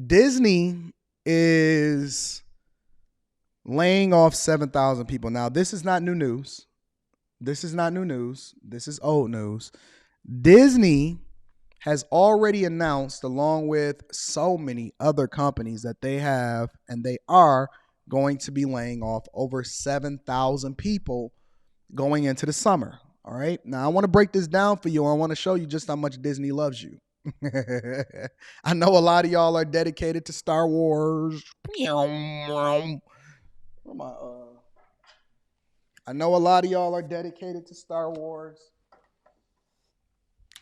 Disney is laying off 7,000 people. Now, this is not new news. This is old news. Disney has already announced, along with so many other companies, that they have and they are going to be laying off over 7,000 people going into the summer. All right. Now, I want to break this down for you. I want to show you just how much Disney loves you. I know a lot of y'all are dedicated to Star Wars. I know a lot of y'all are dedicated to Star Wars.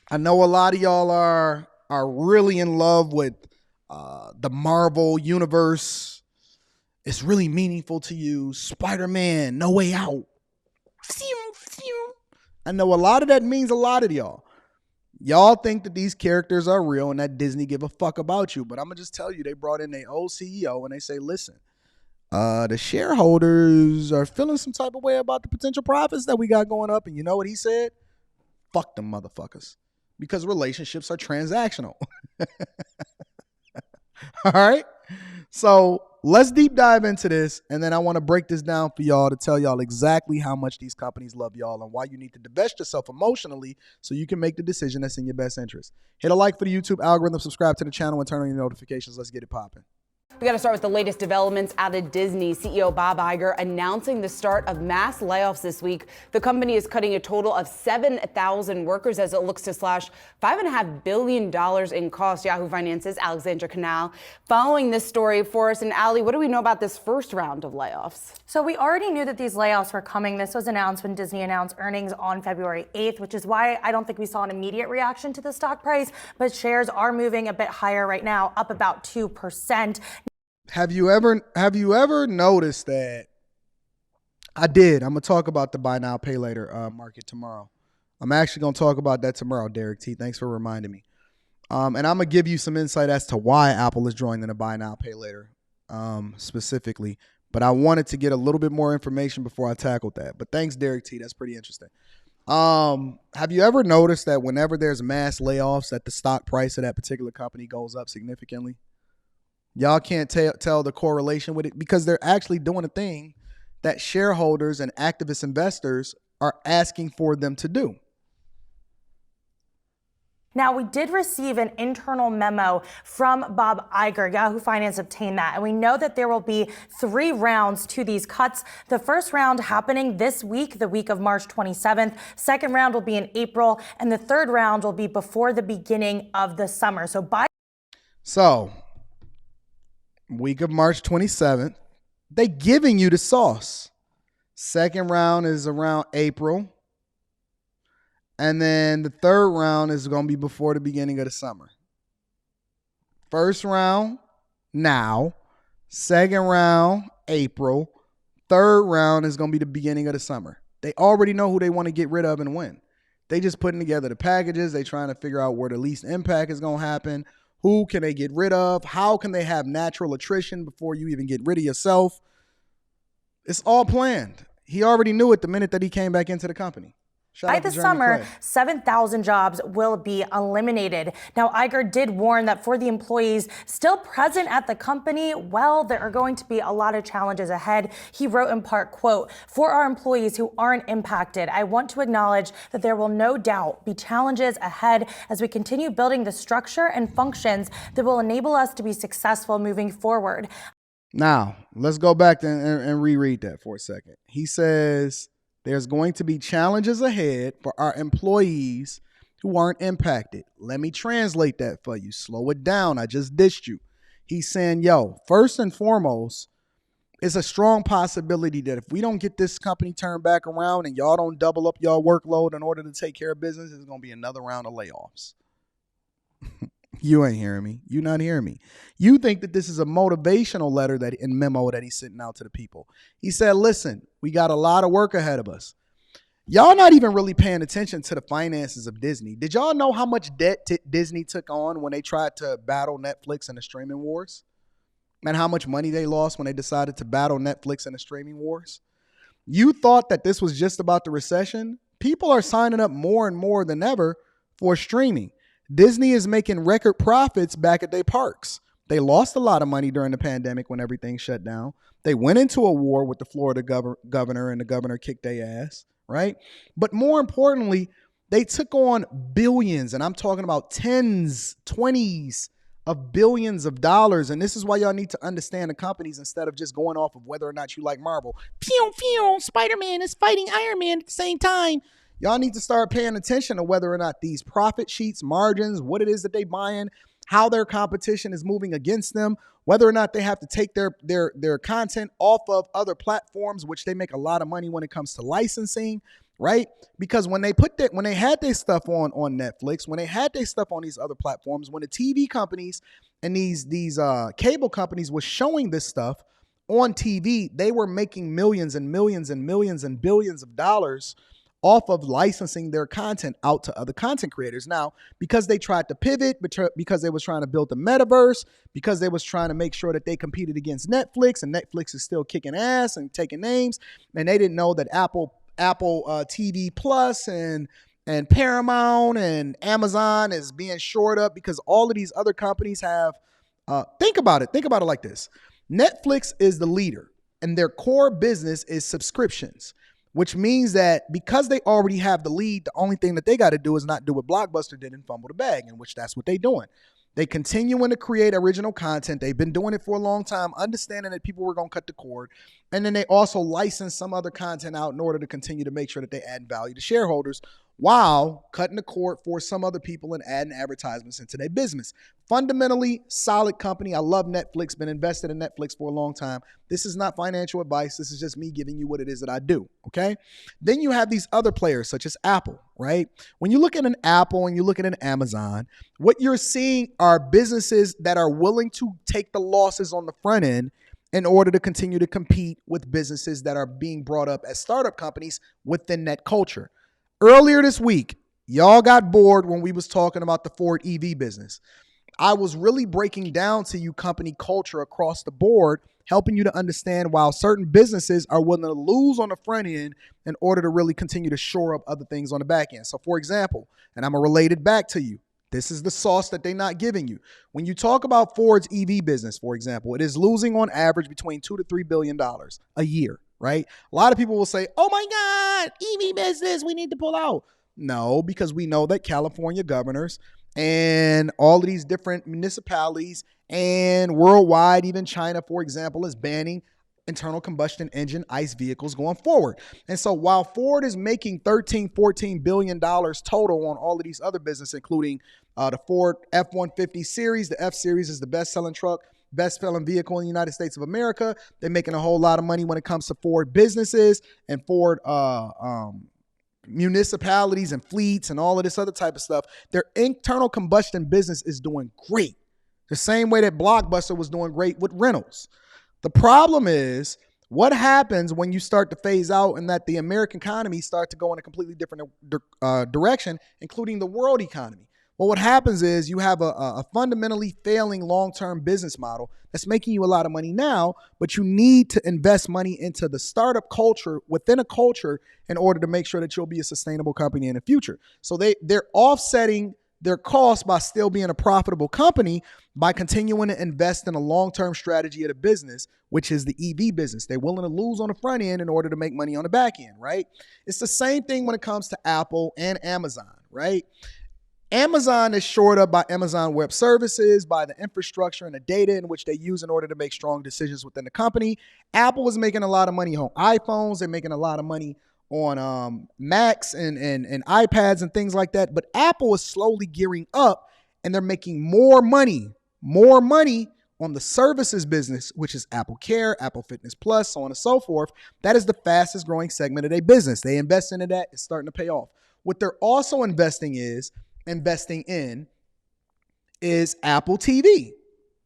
I know a lot of y'all are really in love with the Marvel universe. It's really meaningful to you. Spider-Man, No Way Out. I know a lot of that means a lot to y'all. Y'all think that these characters are real and that Disney give a fuck about you. But I'm going to just tell you, they brought in their old CEO and they say, listen, the shareholders are feeling some type of way about the potential profits that we got going up. And you know what he said? Fuck them motherfuckers. Because relationships are transactional. All right? So let's deep dive into this. And then I want to break this down for y'all to tell y'all exactly how much these companies love y'all and why you need to divest yourself emotionally so you can make the decision that's in your best interest. Hit a like for the YouTube algorithm, subscribe to the channel, and turn on your notifications. Let's get it popping. We got to start with the latest developments out of Disney. CEO Bob Iger announcing the start of mass layoffs this week. The company is cutting a total of 7,000 workers as it looks to slash $5.5 billion in costs. Yahoo Finance's Alexandra Canal following this story for us. And Ali, what do we know about this first round of layoffs? So we already knew that these layoffs were coming. This was announced when Disney announced earnings on February 8th, which is why I don't think we saw an immediate reaction to the stock price. But shares are moving a bit higher right now, up about 2%. Have you ever noticed that? I did. I'm going to talk about the buy now, pay later market tomorrow. I'm actually going to talk about that tomorrow, Derek T. Thanks for reminding me. And I'm going to give you some insight as to why Apple is joining the buy now, pay later specifically. But I wanted to get a little bit more information before I tackled that. But thanks, Derek T. That's pretty interesting. Have you ever noticed that whenever there's mass layoffs that the stock price of that particular company goes up significantly? Y'all can't tell the correlation with it because they're actually doing a thing that shareholders and activist investors are asking for them to do. Now, we did receive an internal memo from Bob Iger. Yahoo Finance obtained that. And we know that there will be 3 rounds to these cuts. The first round happening this week, the week of March 27th. Second round will be in April. And the third round will be before the beginning of the summer. So week of March 27th, they giving you the sauce. Second round is around April. And then the third round is going to be before the beginning of the summer. First round, now. Second round, April. Third round is going to be the beginning of the summer. They already know who they want to get rid of and when. They just putting together the packages. They trying to figure out where the least impact is going to happen. Who can they get rid of? How can they have natural attrition before you even get rid of yourself? It's all planned. He already knew it the minute that he came back into the company. By the summer, 7,000 jobs will be eliminated. Now, Iger did warn that for the employees still present at the company, well, there are going to be a lot of challenges ahead. He wrote in part, quote, "For our employees who aren't impacted, I want to acknowledge that there will no doubt be challenges ahead as we continue building the structure and functions that will enable us to be successful moving forward." Now, let's go back and reread that for a second. He says, there's going to be challenges ahead for our employees who aren't impacted. Let me translate that for you. Slow it down. I just dissed you. He's saying, first and foremost, it's a strong possibility that if we don't get this company turned back around and y'all don't double up y'all workload in order to take care of business, there's going to be another round of layoffs. You ain't hearing me. You not hearing me. You think that this is a motivational letter and memo that he's sending out to the people. He said, listen, we got a lot of work ahead of us. Y'all not even really paying attention to the finances of Disney. Did y'all know how much debt Disney took on when they tried to battle Netflix in the streaming wars? And how much money they lost when they decided to battle Netflix in the streaming wars? You thought that this was just about the recession? People are signing up more and more than ever for streaming. Disney is making record profits back at their parks. They lost a lot of money during the pandemic when everything shut down. They went into a war with the Florida governor, and the governor kicked their ass, right? But more importantly, they took on billions, and I'm talking about tens, 20s of billions of dollars. And this is why y'all need to understand the companies instead of just going off of whether or not you like Marvel. Pew, pew, Spider-Man is fighting Iron Man at the same time. Y'all need to start paying attention to whether or not these profit sheets, margins, what it is that they buying, how their competition is moving against them, whether or not they have to take their content off of other platforms, which they make a lot of money when it comes to licensing, right? Because when they had their stuff on Netflix, when they had their stuff on these other platforms, when the TV companies and these cable companies were showing this stuff on TV, they were making millions and millions and millions and billions of dollars off of licensing their content out to other content creators. Now, because they tried to pivot, because they was trying to build the metaverse, because they was trying to make sure that they competed against Netflix, and Netflix is still kicking ass and taking names, and they didn't know that Apple TV Plus and Paramount and Amazon is being shored up because all of these other companies have, think about it like this. Netflix is the leader, and their core business is subscriptions, which means that because they already have the lead, the only thing that they got to do is not do what Blockbuster did and fumble the bag, in which that's what they're doing. They continuing to create original content. They've been doing it for a long time, understanding that people were going to cut the cord. And then they also license some other content out in order to continue to make sure that they add value to shareholders while cutting the cord for some other people and adding advertisements into their business. Fundamentally, solid company. I love Netflix, been invested in Netflix for a long time. This is not financial advice. This is just me giving you what it is that I do, okay? Then you have these other players such as Apple, right? When you look at an Apple and you look at an Amazon, what you're seeing are businesses that are willing to take the losses on the front end in order to continue to compete with businesses that are being brought up as startup companies within that culture. Earlier this week, y'all got bored when we was talking about the Ford EV business. I was really breaking down to you company culture across the board, helping you to understand why certain businesses are willing to lose on the front end in order to really continue to shore up other things on the back end. So for example, and I'm going to relate it back to you, this is the sauce that they're not giving you. When you talk about Ford's EV business, for example, it is losing on average between $2 to $3 billion a year, right? A lot of people will say, oh my God, EV business, we need to pull out. No, because we know that California governors and all of these different municipalities and worldwide, even China, for example, is banning internal combustion engine ICE vehicles going forward. And so while Ford is making $13-14 billion total on all of these other businesses, including the Ford F-150 series, the F-Series is the best-selling truck, best-selling vehicle in the United States of America. They're making a whole lot of money when it comes to Ford businesses and Ford municipalities and fleets and all of this other type of stuff. Their internal combustion business is doing great. The same way that Blockbuster was doing great with rentals. The problem is what happens when you start to phase out and that the American economy start to go in a completely different direction, including the world economy. Well, what happens is you have a fundamentally failing long-term business model that's making you a lot of money now, but you need to invest money into the startup culture within a culture in order to make sure that you'll be a sustainable company in the future. So they're offsetting their costs by still being a profitable company by continuing to invest in a long-term strategy of the business, which is the EV business. They're willing to lose on the front end in order to make money on the back end, right? It's the same thing when it comes to Apple and Amazon, right? Amazon is shored up by Amazon Web Services, by the infrastructure and the data in which they use in order to make strong decisions within the company. Apple is making a lot of money on iPhones. They're making a lot of money on Macs and iPads and things like that. But Apple is slowly gearing up and they're making more money on the services business, which is Apple Care, Apple Fitness Plus, so on and so forth. That is the fastest growing segment of their business. They invest into that. It's starting to pay off. What they're also investing in is Apple TV.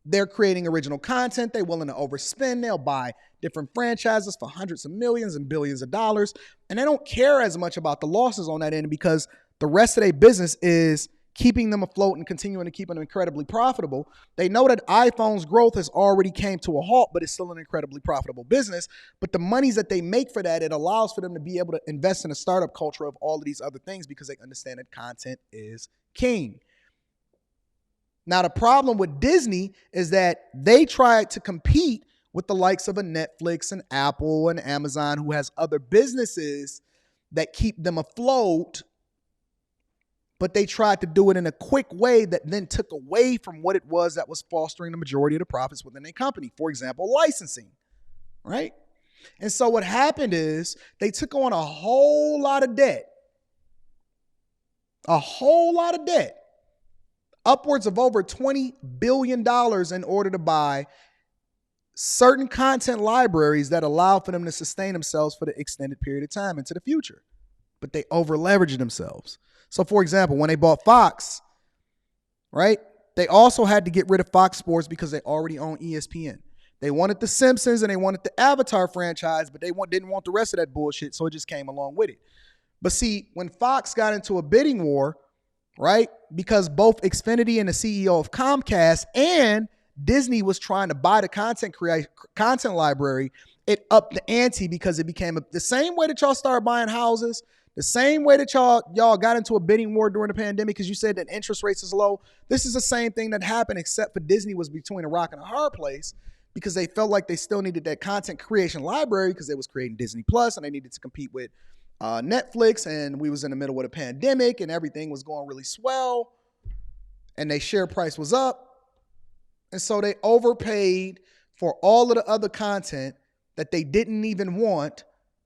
They're creating original content. They're willing to overspend. They'll buy different franchises for hundreds of millions and billions of dollars. And they don't care as much about the losses on that end because the rest of their business is keeping them afloat and continuing to keep them incredibly profitable. They know that iPhone's growth has already came to a halt, but it's still an incredibly profitable business. But the monies that they make for that, it allows for them to be able to invest in a startup culture of all of these other things because they understand that content is king. Now, the problem with Disney is that they tried to compete with the likes of a Netflix and Apple and Amazon, who has other businesses that keep them afloat, but they tried to do it in a quick way that then took away from what it was that was fostering the majority of the profits within a company. For example, licensing, right? And so what happened is they took on a whole lot of debt, upwards of over $20 billion in order to buy certain content libraries that allow for them to sustain themselves for the extended period of time into the future. But they over-leveraged themselves. So, for example, when they bought Fox, right, they also had to get rid of Fox Sports because they already own ESPN. They wanted The Simpsons and they wanted the Avatar franchise, but they didn't want the rest of that bullshit, so it just came along with it. But see, when Fox got into a bidding war, right, because both Xfinity and the CEO of Comcast and Disney was trying to buy the content library, it upped the ante because it became the same way that y'all started buying houses, the same way that y'all got into a bidding war during the pandemic because you said that interest rates is low. This is the same thing that happened, except for Disney was between a rock and a hard place because they felt like they still needed that content creation library because they was creating Disney Plus and they needed to compete with Netflix, and we was in the middle of a pandemic and everything was going really swell and their share price was up. And so they overpaid for all of the other content that they didn't even want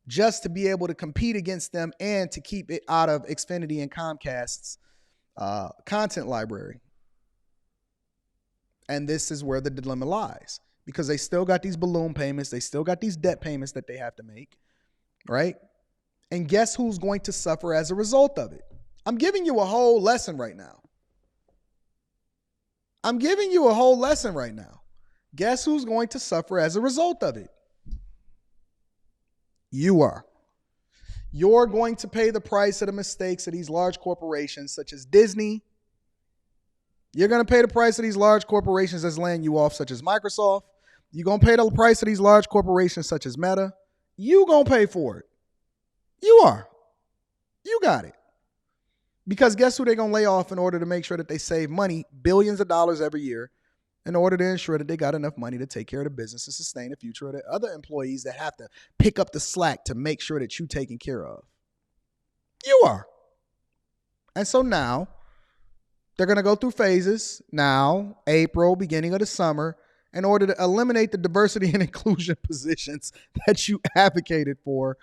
just to be able to compete against them and to keep it out of Xfinity and Comcast's content library. And this is where the dilemma lies because they still got these balloon payments. They still got these debt payments that they have to make, right? And guess who's going to suffer as a result of it? I'm giving you a whole lesson right now. Guess who's going to suffer as a result of it? You are. You're going to pay the price of the mistakes of these large corporations such as Disney. You're going to pay the price of these large corporations that's laying you off, such as Microsoft. You're going to pay the price of these large corporations such as Meta. You're going to pay for it. You are. You got it. Because guess who they're going to lay off in order to make sure that they save money, billions of dollars every year, in order to ensure that they got enough money to take care of the business and sustain the future of the other employees that have to pick up the slack to make sure that you're taken care of. You are. And so now they're going to go through phases now, April, beginning of the summer, in order to eliminate the diversity and inclusion positions that you advocated for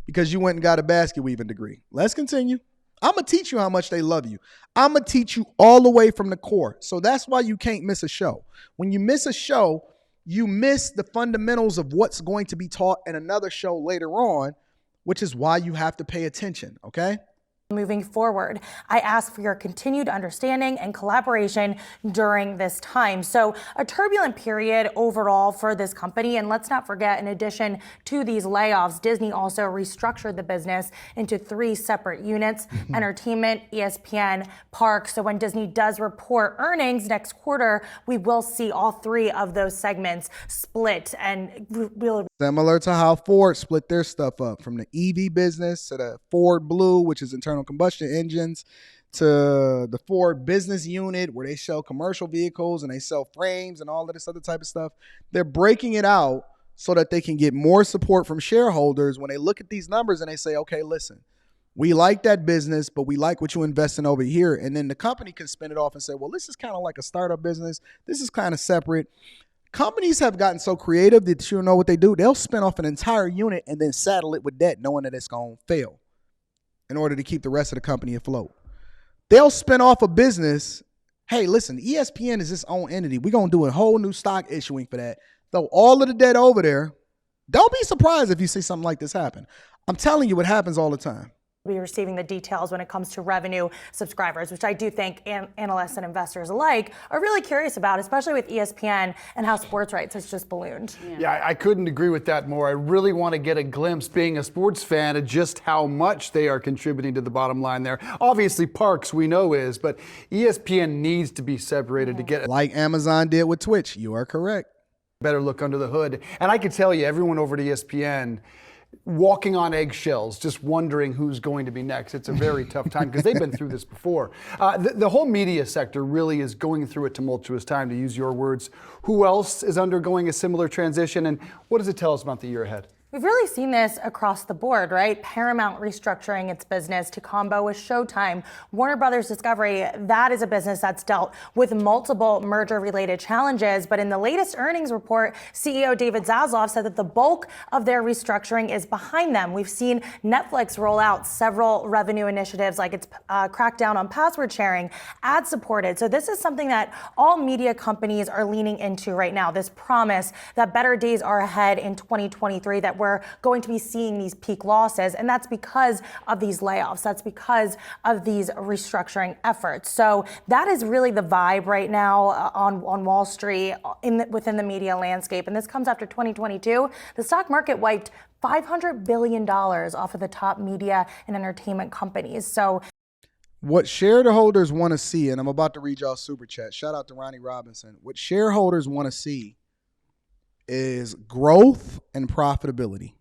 because you went and got a basket weaving degree. Let's continue. I'm going to teach you how much they love you. I'm going to teach you all the way from the core. So that's why you can't miss a show. When you miss a show, you miss the fundamentals of what's going to be taught in another show later on, which is why you have to pay attention, okay? Moving forward, I ask for your continued understanding and collaboration during this time. So a turbulent period overall for this company. And let's not forget, in addition to these layoffs, Disney also restructured the business into 3 separate units, entertainment, ESPN, parks. So when Disney does report earnings next quarter, we will see all 3 of those segments split and really similar to how Ford split their stuff up from the EV business to the Ford Blue, which is internal combustion engines, to the Ford business unit where they sell commercial vehicles and they sell frames and all of this other type of stuff. They're breaking it out so that they can get more support from shareholders when they look at these numbers and they say, okay, listen, we like that business, but we like what you invest in over here. And then the company can spin it off and say, well, this is kind of like a startup business. This is kind of separate. Companies have gotten so creative that you know what they do. They'll spin off an entire unit and then saddle it with debt, knowing that it's going to fail in order to keep the rest of the company afloat. They'll spin off a business. Hey, listen, ESPN is its own entity. We're going to do a whole new stock issuing for that. Throw all of the debt over there. Don't be surprised if you see something like this happen. I'm telling you, it happens all the time. Be receiving the details when it comes to revenue subscribers, which I do think analysts and investors alike are really curious about, especially with ESPN and how sports rights has just ballooned. Yeah, I couldn't agree with that more. I really want to get a glimpse, being a sports fan, of just how much they are contributing to the bottom line there. Obviously, Parks we know is, but ESPN needs to be separated to get like Amazon did with Twitch. You are correct. Better look under the hood. And I can tell you, everyone over at ESPN, walking on eggshells, just wondering who's going to be next. It's a very tough time because they've been through this before. The whole media sector really is going through a tumultuous time, to use your words. Who else is undergoing a similar transition, and what does it tell us about the year ahead? We've really seen this across the board, right? Paramount restructuring its business to combo with Showtime. Warner Brothers Discovery, that is a business that's dealt with multiple merger-related challenges. But in the latest earnings report, CEO David Zaslav said that the bulk of their restructuring is behind them. We've seen Netflix roll out several revenue initiatives, like its crackdown on password sharing, ad-supported. So this is something that all media companies are leaning into right now, this promise that better days are ahead in 2023, that we're going to be seeing these peak losses. And that's because of these layoffs. That's because of these restructuring efforts. So that is really the vibe right now on Wall Street, within the media landscape. And this comes after 2022. The stock market wiped $500 billion off of the top media and entertainment companies. So what shareholders want to see, and I'm about to read y'all super chat. Shout out to Ronnie Robinson. What shareholders want to see is growth and profitability.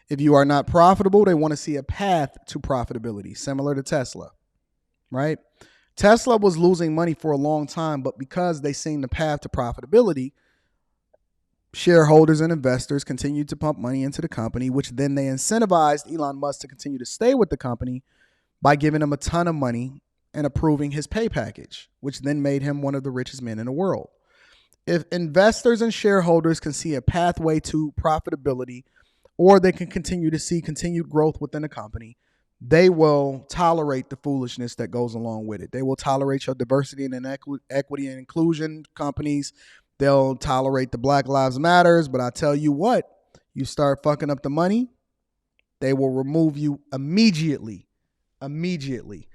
If you are not profitable, they want to see a path to profitability, similar to Tesla, right? Tesla was losing money for a long time, but because they seen the path to profitability, shareholders and investors continued to pump money into the company, which then they incentivized Elon Musk to continue to stay with the company by giving him a ton of money and approving his pay package, which then made him one of the richest men in the world. If investors and shareholders can see a pathway to profitability, or they can continue to see continued growth within the company, they will tolerate the foolishness that goes along with it. They will tolerate your diversity and equity and inclusion companies. They'll tolerate the Black Lives Matters. But I tell you what, you start fucking up the money, they will remove you immediately. Immediately.